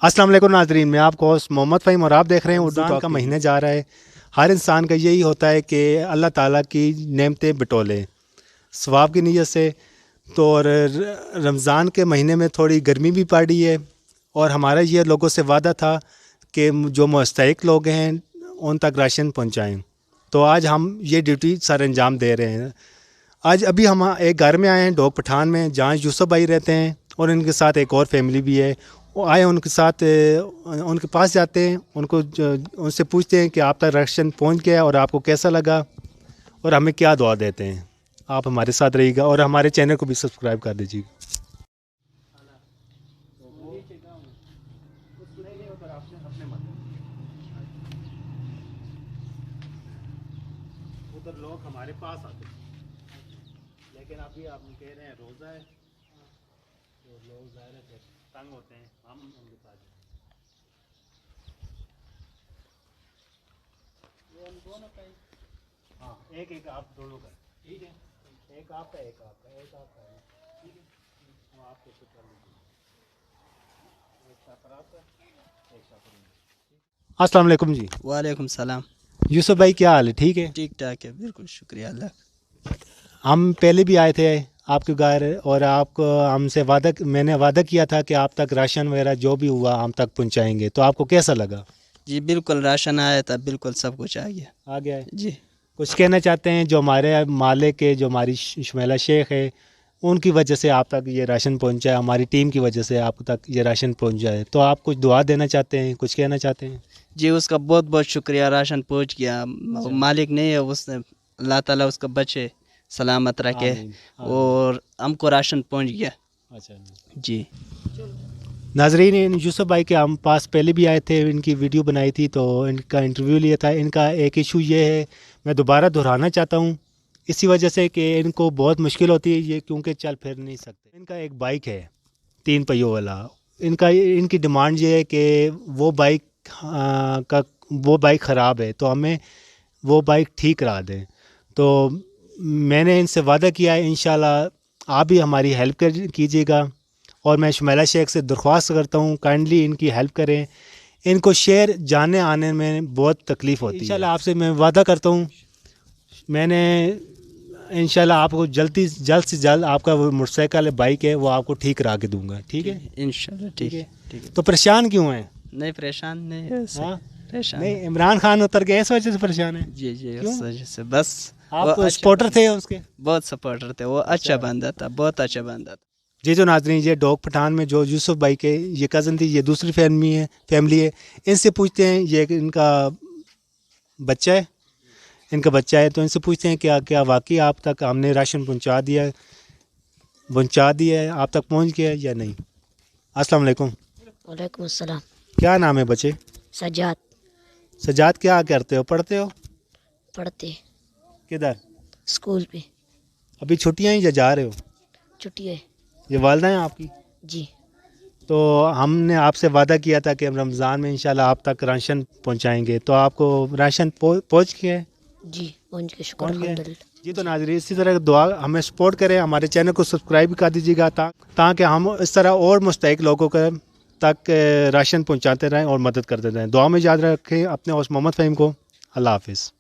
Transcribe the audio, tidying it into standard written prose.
السلام علیکم ناظرین، میں آپ کو ہوسٹ محمد فہیم اور آپ دیکھ رہے ہیں اردو ٹاک کا مہینہ جا رہا ہے۔ ہر انسان کا یہی ہوتا ہے کہ اللہ تعالیٰ کی نعمتیں بٹولے ثواب کی نیت سے۔ تو رمضان کے مہینے میں تھوڑی گرمی بھی پڑ رہی ہے اور ہمارا یہ لوگوں سے وعدہ تھا کہ جو مستحق لوگ ہیں ان تک راشن پہنچائیں، تو آج ہم یہ ڈیوٹی سر انجام دے رہے ہیں۔ آج ابھی ہم ایک گھر میں آئے ہیں ڈوگ پٹھان میں، جہاں یوسف بھائی رہتے ہیں اور ان کے ساتھ ایک اور فیملی بھی ہے۔ وہ آئے ان کے ساتھ ان کے پاس جاتے ہیں، ان سے پوچھتے ہیں کہ آپ تک راشن پہنچ گیا اور آپ کو کیسا لگا اور ہمیں کیا دعا دیتے ہیں۔ آپ ہمارے ساتھ رہیے گا اور ہمارے چینل کو بھی سبسکرائب کر دیجیے گا۔ ادھر لوگ ہمارے پاس آتے ہیں، لیکن ابھی آپ کہہ رہے ہیں روزہ ہے تو لوگ ظاہر ہے تنگ ہوتے ہیں، ہم ان کے پاس ہاں ایک ایک آپ دونوں کا ٹھیک ہے، ایک آپ کا ایک آپ کا ایک آپ کا ٹھیک ہے، وہ آپ کو کر لیجیے، ایک شاپر آپ کا ایک شاپر میں۔ السلام علیکم جی۔ وعلیکم السلام۔ یوسف بھائی کیا حال ہے؟ ٹھیک ہے؟ ٹھیک ٹھاک ہے، بالکل شکریہ اللہ۔ ہم پہلے بھی آئے تھے آپ کے گھر اور آپ کو ہم سے میں نے وعدہ کیا تھا کہ آپ تک راشن وغیرہ جو بھی ہوا ہم تک پہنچائیں گے، تو آپ کو کیسا لگا؟ جی بالکل راشن آیا تھا، بالکل سب کچھ آ گیا۔ آ گیا ہے؟ جی کچھ کہنا چاہتے ہیں جو ہمارے مالک ہے، جو ہماری شمیلہ شیخ ہے، ان کی وجہ سے آپ تک یہ راشن پہنچا ہے، ہماری ٹیم کی وجہ سے آپ تک یہ راشن پہنچ جائے، تو آپ کچھ دعا دینا چاہتے ہیں، کچھ کہنا چاہتے ہیں؟ جی اس کا بہت بہت شکریہ، راشن پہنچ گیا۔ مالک نہیں ہے، اس نے اللہ تعالیٰ اس کا بچے سلامت رکھے آمین اور ہم کو راشن پہنچ گیا۔ اچھا جی ناظرین، یوسف بھائی کے ہم پاس پہلے بھی آئے تھے، ان کی ویڈیو بنائی تھی تو ان کا انٹرویو لیا تھا۔ ان کا ایک ایشو یہ ہے، میں دوبارہ دہرانا چاہتا ہوں، اسی وجہ سے کہ ان کو بہت مشکل ہوتی ہے یہ، کیونکہ چل پھر نہیں سکتے۔ ان کا ایک بائک ہے 3 پہیوں والا، ان کی ڈیمانڈ یہ ہے کہ وہ بائک خراب ہے تو ہمیں وہ بائک ٹھیک کرا دیں۔ تو میں نے ان سے وعدہ کیا ہے انشاءاللہ آپ بھی ہماری ہیلپ کیجیے گا، اور میں شمیلہ شیخ سے درخواست کرتا ہوں کائنڈلی ان کی ہیلپ کریں۔ ان کو شہر جانے آنے میں بہت تکلیف ہوتی ہے۔ انشاءاللہ آپ سے میں وعدہ کرتا ہوں، میں نے انشاءاللہ آپ کو جلد سے جلد آپ کا وہ موٹر سائیکل بائک ہے وہ آپ کو ٹھیک کرا کے دوں گا، ٹھیک ہے؟ انشاءاللہ ٹھیک ہے۔ تو پریشان کیوں ہیں؟ نہیں پریشان نہیں ہے، پریشان نہیں، عمران خان اتر گئے اس وجہ سے پریشان ہیں؟ جی جی اس وجہ سے بس۔ آپ سپورٹر تھے اس کے؟ بہت سپورٹر تھے، وہ اچھا بندہ تھا، بہت اچھا بندہ تھا۔ جی جو ناظرین، یہ ڈوگ پٹھان میں جو یوسف بھائی کے یہ کزن تھی، یہ دوسری فیملی ہے، ان سے پوچھتے ہیں، یہ ان کا بچہ ہے، تو ان سے پوچھتے ہیں کیا واقعی آپ تک ہم نے راشن پہنچا دیا ہے، آپ تک پہنچ گیا یا نہیں؟ السلام علیکم۔ وعلیکم السلام۔ کیا نام ہے بچے؟ سجاد کیا کرتے ہو؟ پڑھتے ہو؟ پڑھتے کدھر؟ اسکول پہ۔ ابھی چھٹیاں ہیں یا جا رہے ہو؟ چھٹی ہے یہ والدہ ہیں آپ کی؟ جی۔ تو ہم نے آپ سے وعدہ کیا تھا کہ ہم رمضان میں انشاءاللہ آپ تک راشن پہنچائیں گے، تو آپ کو راشن پہنچ گیا ہے؟ جی پہنچ کے شکر الحمدللہ۔ جی تو ناظرین، اسی طرح دعا ہمیں سپورٹ کریں، ہمارے چینل کو سبسکرائب بھی کر دیجیے گا تاکہ ہم اس طرح اور مستحق لوگوں تک راشن پہنچاتے رہیں اور مدد کرتے رہیں۔ دعا میں یاد رکھیں اپنے ہوسٹ محمد فہیم کو۔ اللہ حافظ۔